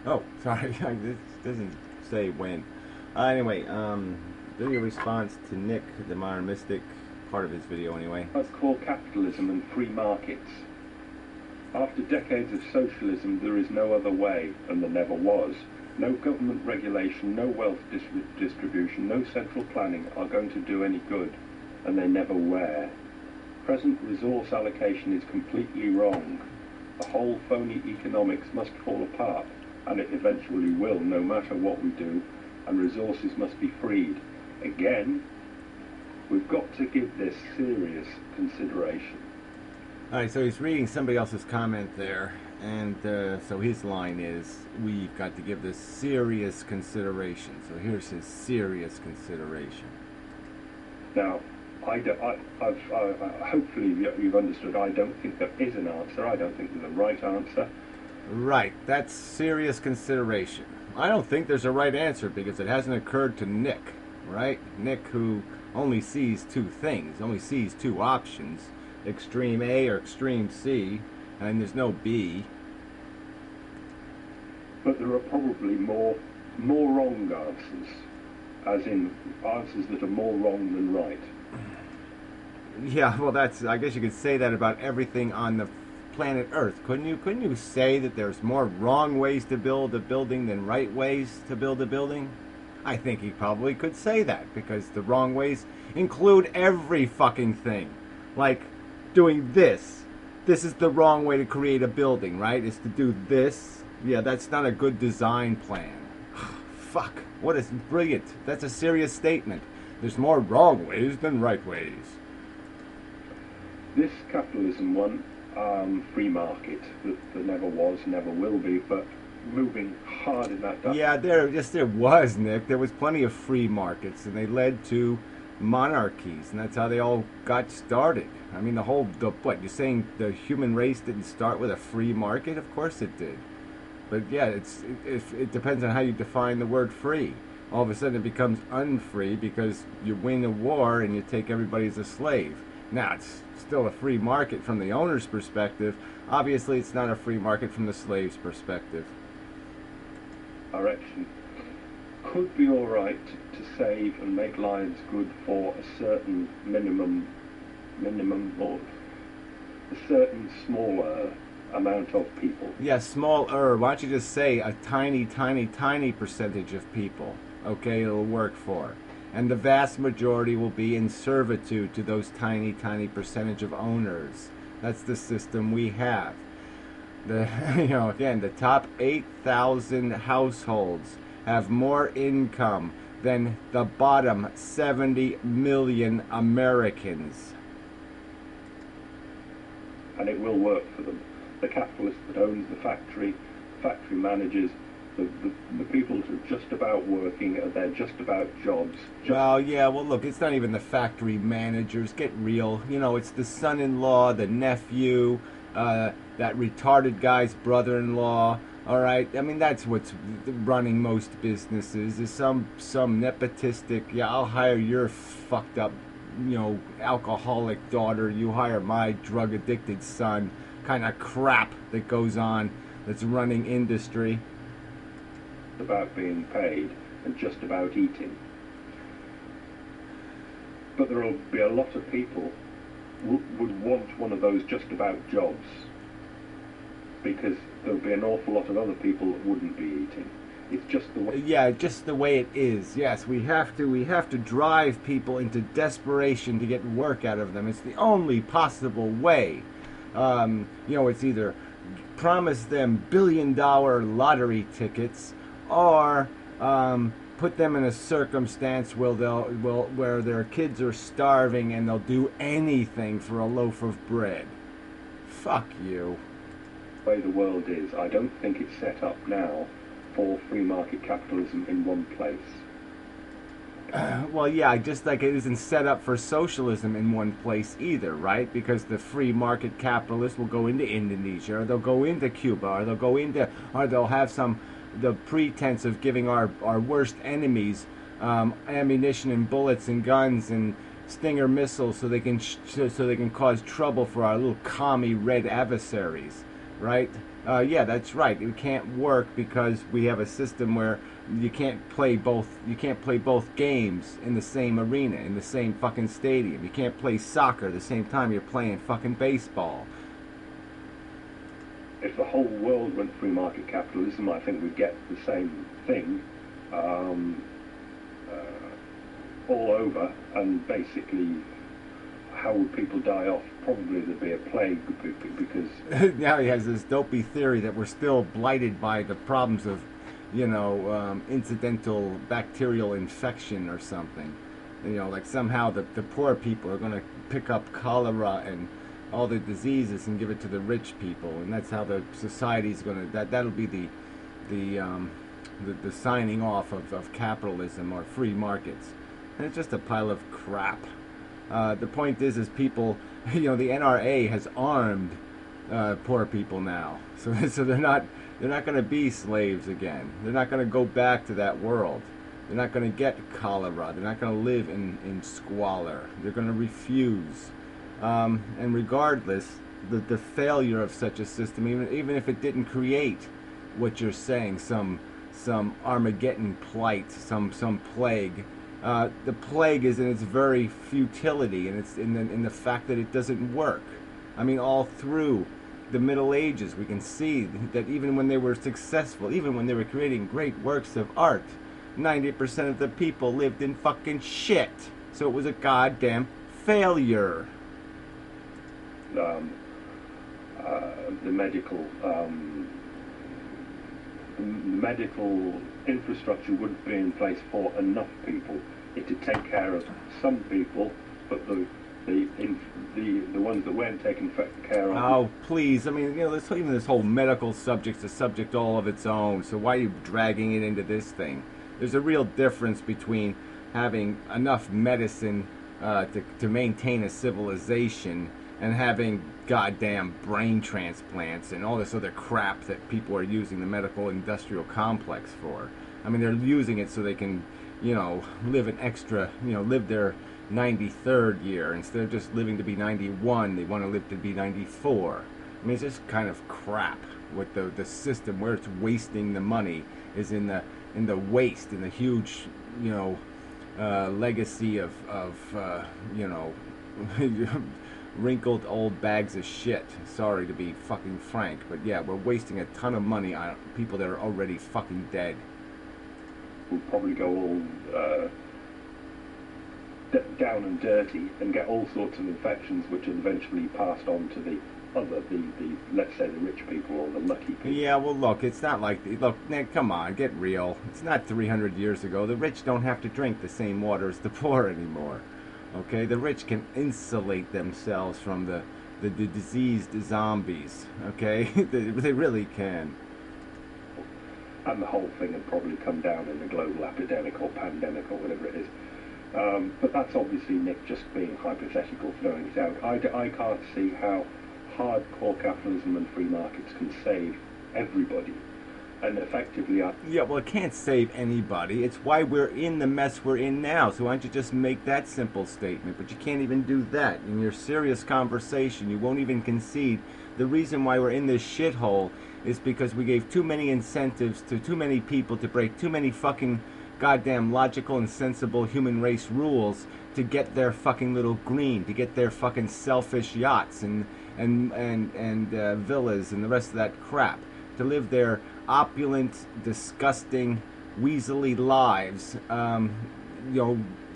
Oh, sorry. This doesn't say when. Anyway, video response to Nick, the Modern Mystic, part of his video anyway. That's called capitalism and free markets. After decades of socialism, there is no other way, and there never was. No government regulation, no wealth distribution, no central planning are going to do any good, and they never were. Present resource allocation is completely wrong. The whole phony economics must fall apart, and it eventually will, no matter what we do, and resources must be freed. Again, we've got to give this serious consideration. Alright, so he's reading somebody else's comment there, and so his line is, we've got to give this serious consideration. So here's his serious consideration. Now, hopefully you've understood, I don't think there is an answer. I don't think there's a right answer. Right, that's serious consideration. I don't think there's a right answer because it hasn't occurred to Nick, right? Nick, who only sees two things, only sees two options, extreme A or extreme C, and there's no B. But there are probably more wrong answers, as in answers that are more wrong than right. Yeah, well, I guess you could say that about everything on the planet Earth, couldn't you? Couldn't you say that there's more wrong ways to build a building than right ways to build a building? I think he probably could say that because the wrong ways include every fucking thing. Like doing this. This is the wrong way to create a building, right? Is to do this. Yeah, that's not a good design plan. Fuck. What is brilliant. That's a serious statement. There's more wrong ways than right ways. This capitalism one, free market, that never was, never will be, but moving hard in that direction. Yeah, there was, Nick. There was plenty of free markets, and they led to monarchies, and that's how they all got started. I mean, what, you're saying the human race didn't start with a free market? Of course it did. But yeah, it depends on how you define the word free. All of a sudden it becomes unfree because you win a war and you take everybody as a slave. Now, it's still a free market from the owner's perspective. Obviously, it's not a free market from the slave's perspective. Direction could be all right to save and make lives good for a certain minimum or a certain smaller amount of people. Yeah, smaller. Why don't you just say a tiny, tiny, tiny percentage of people? Okay, it'll work for. And the vast majority will be in servitude to those tiny, tiny percentage of owners. That's the system we have. Again, the top 8,000 households have more income than the bottom 70 million Americans. And it will work for them. The capitalist that owns the factory managers, the people that are just about working, they're just about jobs. Well, yeah, well, look, it's not even the factory managers. Get real. It's the son-in-law, the nephew, that retarded guy's brother-in-law. All right, I mean that's what's running most businesses. Is some nepotistic. Yeah, I'll hire your fucked up, alcoholic daughter. You hire my drug-addicted son. Kind of crap that goes on. That's running industry. About being paid and just about eating. But there will be a lot of people would want one of those just about jobs, because there'll be an awful lot of other people that wouldn't be eating. It's just the way. Yeah, just the way it is. Yes, we have to drive people into desperation to get work out of them. It's the only possible way. It's either promise them billion-dollar lottery tickets, or put them in a circumstance where their kids are starving and they'll do anything for a loaf of bread. Fuck you. The way the world is, I don't think it's set up now for free market capitalism in one place. Well, yeah, just like it isn't set up for socialism in one place either, right? Because the free market capitalists will go into Indonesia, or they'll go into Cuba, or they'll have the pretense of giving our worst enemies ammunition and bullets and guns and Stinger missiles so they can cause trouble for our little commie red adversaries. right? Yeah, that's right. It can't work because we have a system where you can't play both. You can't play both games in the same arena, in the same fucking stadium. You can't play soccer at the same time you're playing fucking baseball. If the whole world went free market capitalism, I think we'd get the same thing um, all over, and basically, how would people die off? Probably there'd be a plague because Now he has this dopey theory that we're still blighted by the problems of, incidental bacterial infection or something. Like somehow the poor people are going to pick up cholera and all the diseases and give it to the rich people, and that's how the society's going to. That'll be the signing off of capitalism or free markets, and it's just a pile of crap. The point is people, the NRA has armed poor people now, so they're not going to be slaves again. They're not going to go back to that world. They're not going to get cholera. They're not going to live in squalor. They're going to refuse. And regardless, the failure of such a system, even if it didn't create what you're saying, some Armageddon plight, some plague. The plague is in its very futility, and it's in the fact that it doesn't work. I mean, all through the Middle Ages, we can see that even when they were successful, even when they were creating great works of art, 90% of the people lived in fucking shit. So it was a goddamn failure. um, the medical infrastructure wouldn't be in place for enough people. It'd take care of some people, but the ones that weren't taken care of. Oh, please. I mean, even this whole medical subject's a subject all of its own. So why are you dragging it into this thing? There's a real difference between having enough medicine to maintain a civilization and having goddamn brain transplants and all this other crap that people are using the medical industrial complex for. I mean, they're using it so they can, live an extra, live their 93rd year. Instead of just living to be 91, they want to live to be 94. I mean, it's just kind of crap with the system where it's wasting the money is in the waste, in the huge, legacy of wrinkled old bags of shit. Sorry to be fucking frank, but yeah, we're wasting a ton of money on people that are already fucking dead. We'll probably go all down and dirty and get all sorts of infections, which are eventually passed on to the let's say the rich people or the lucky people. Yeah, well, look, it's not like Nick, come on, get real. It's not 300 years ago. The rich don't have to drink the same water as the poor anymore. Okay, the rich can insulate themselves from the diseased zombies. Okay, they really can. And the whole thing had probably come down in the global epidemic or pandemic or whatever it is. But that's obviously Nick just being hypothetical, throwing it out. I can't see how hardcore capitalism and free markets can save everybody. And effectively, yeah, well, it can't save anybody. It's why we're in the mess we're in now. So why don't you just make that simple statement? But you can't even do that. In your serious conversation, you won't even concede. The reason why we're in this shithole is because we gave too many incentives to too many people to break too many fucking goddamn logical and sensible human race rules to get their fucking little green, to get their fucking selfish yachts and villas and the rest of that crap, to live their opulent, disgusting, weaselly lives.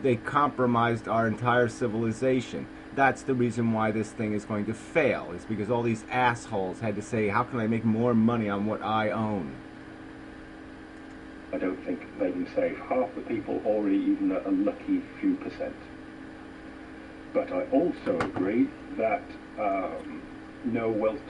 They compromised our entire civilization. That's the reason why this thing is going to fail, is because all these assholes had to say, how can I make more money on what I own? I don't think they can save half the people or even a lucky few percent. But I also agree that no wealth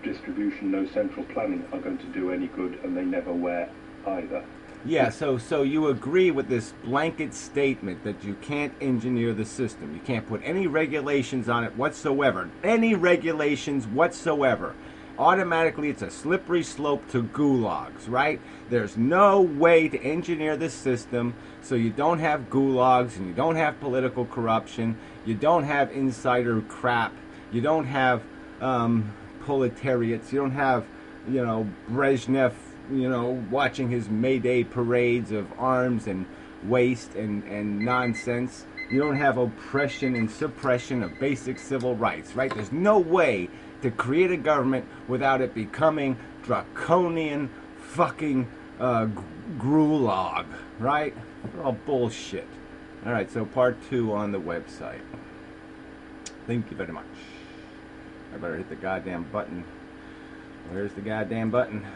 distribution, no central planning are going to do any good, and they never were either. Yeah, so you agree with this blanket statement that you can't engineer the system. You can't put any regulations on it whatsoever. Any regulations whatsoever. Automatically, it's a slippery slope to gulags, right? There's no way to engineer this system so you don't have gulags and you don't have political corruption. You don't have insider crap. You don't have proletariats. You don't have, you know, Brezhnev, you know, watching his May Day parades of arms and waste and nonsense. You don't have oppression and suppression of basic civil rights, right? There's no way to create a government without it becoming draconian fucking gulag, right? They're all bullshit. All right, so part 2 on the website. Thank you very much. I better hit the goddamn button. Where's the goddamn button?